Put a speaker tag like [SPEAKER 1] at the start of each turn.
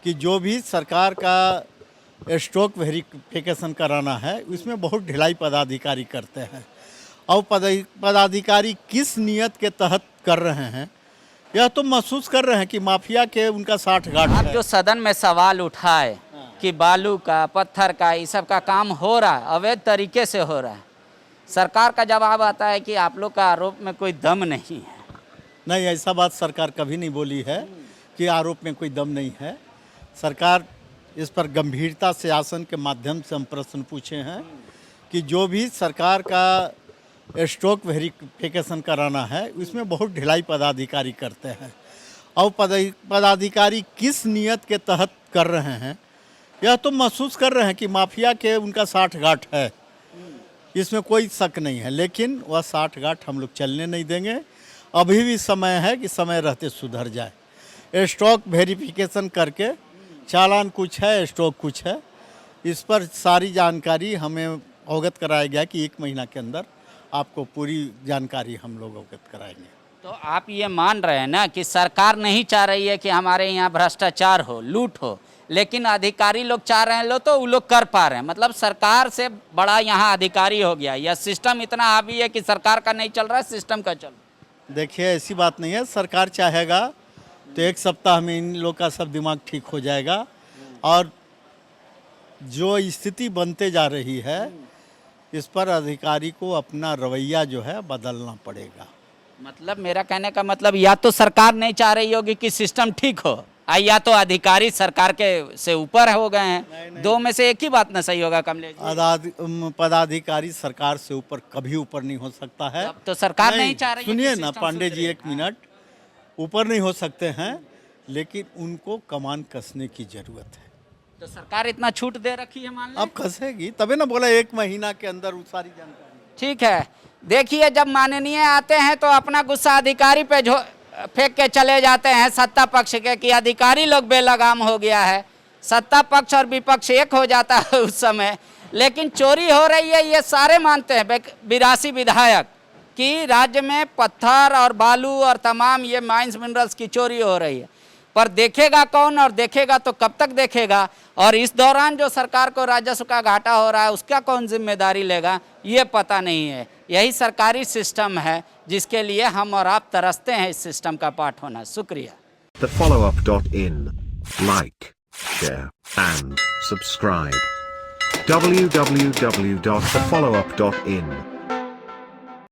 [SPEAKER 1] कि जो भी सरकार का स्टॉक वेरिफिकेशन कराना है उसमें बहुत ढिलाई पदाधिकारी करते हैं और पदाधिकारी किस नियत के तहत कर रहे हैं यह तो महसूस कर रहे हैं कि माफिया के उनका 60 गांठ
[SPEAKER 2] आप
[SPEAKER 1] है।
[SPEAKER 2] जो सदन में सवाल उठाए कि बालू का पत्थर का ये सब का काम हो रहा है, अवैध तरीके से हो रहा है, सरकार का जवाब आता है कि आप लोग का आरोप में कोई दम नहीं है।
[SPEAKER 1] नहीं, ऐसा बात सरकार कभी नहीं बोली है कि आरोप में कोई दम नहीं है। सरकार इस पर गंभीरता से शासन के माध्यम से हम प्रश्न पूछे हैं कि जो भी सरकार का स्टॉक वेरिफिकेशन कराना है उसमें बहुत ढिलाई पदाधिकारी करते हैं और पदाधिकारी किस नियत के तहत कर रहे हैं यह तो महसूस कर रहे हैं कि माफिया के उनका 60 गांठ है, इसमें कोई शक नहीं है। लेकिन वह 60 गांठ हम लोग चलने नहीं देंगे। अभी भी समय है कि समय रहते सुधर जाए। स्टॉक वेरिफिकेशन करके चालान कुछ है, स्टॉक कुछ है, इस पर सारी जानकारी हमें अवगत कराया गया कि 1 महीना के अंदर आपको पूरी जानकारी हम लोग अवगत कराएंगे।
[SPEAKER 2] तो आप ये मान रहे हैं ना कि सरकार नहीं चाह रही है कि हमारे यहाँ भ्रष्टाचार हो, लूट हो, लेकिन अधिकारी लोग चाह रहे हैं लो तो वो लोग कर पा रहे हैं। मतलब सरकार से बड़ा यहाँ अधिकारी हो गया, यह सिस्टम इतना हावी है कि सरकार का नहीं चल रहा है, सिस्टम का चल रहा है।
[SPEAKER 1] देखिए, ऐसी बात नहीं है। सरकार चाहेगा तो 1 सप्ताह में इन लोग का सब दिमाग ठीक हो जाएगा और जो स्थिति बनते जा रही है इस पर अधिकारी को अपना रवैया जो है बदलना पड़ेगा।
[SPEAKER 2] मतलब मेरा कहने का मतलब या तो सरकार नहीं चाह रही होगी कि सिस्टम ठीक हो, या तो अधिकारी सरकार के से ऊपर हो गए हैं। दो में से एक ही बात ना सही होगा कमलेश जी।
[SPEAKER 1] पदाधिकारी सरकार से ऊपर कभी ऊपर नहीं हो सकता है।
[SPEAKER 2] तो सरकार नहीं चाह रही है कि
[SPEAKER 1] सुनिए ना
[SPEAKER 2] सिस्टम
[SPEAKER 1] पांडे जी,
[SPEAKER 2] सुधरे।
[SPEAKER 1] 1 मिनट, ऊपर नहीं हो सकते हैं लेकिन उनको कमान कसने की जरूरत है।
[SPEAKER 2] तो सरकार इतना छूट दे रखी है, मान लें।
[SPEAKER 1] अब कसेगी तभी ना बोला 1 महीना के अंदर वो सारी जानकारी।
[SPEAKER 2] ठीक है, देखिए जब माननीय आते हैं तो अपना गुस्सा अधिकारी पे फेंक के चले जाते हैं सत्ता पक्ष के कि अधिकारी लोग बेलगाम हो गया है। सत्ता पक्ष और विपक्ष एक हो जाता है उस समय। लेकिन चोरी हो रही है ये सारे मानते हैं, 82 विधायक, कि राज्य में पत्थर और बालू और तमाम ये माइंस मिनरल्स की चोरी हो रही है। पर देखेगा कौन, और देखेगा तो कब तक देखेगा, और इस दौरान जो सरकार को राजस्व का घाटा हो रहा है उसका कौन जिम्मेदारी लेगा, ये पता नहीं है। यही सरकारी सिस्टम है जिसके लिए हम और आप तरसते हैं इस सिस्टम का पार्ट होना। शुक्रिया।
[SPEAKER 3] TheFollowUp.in. Like, share and subscribe. www.thefollowup.in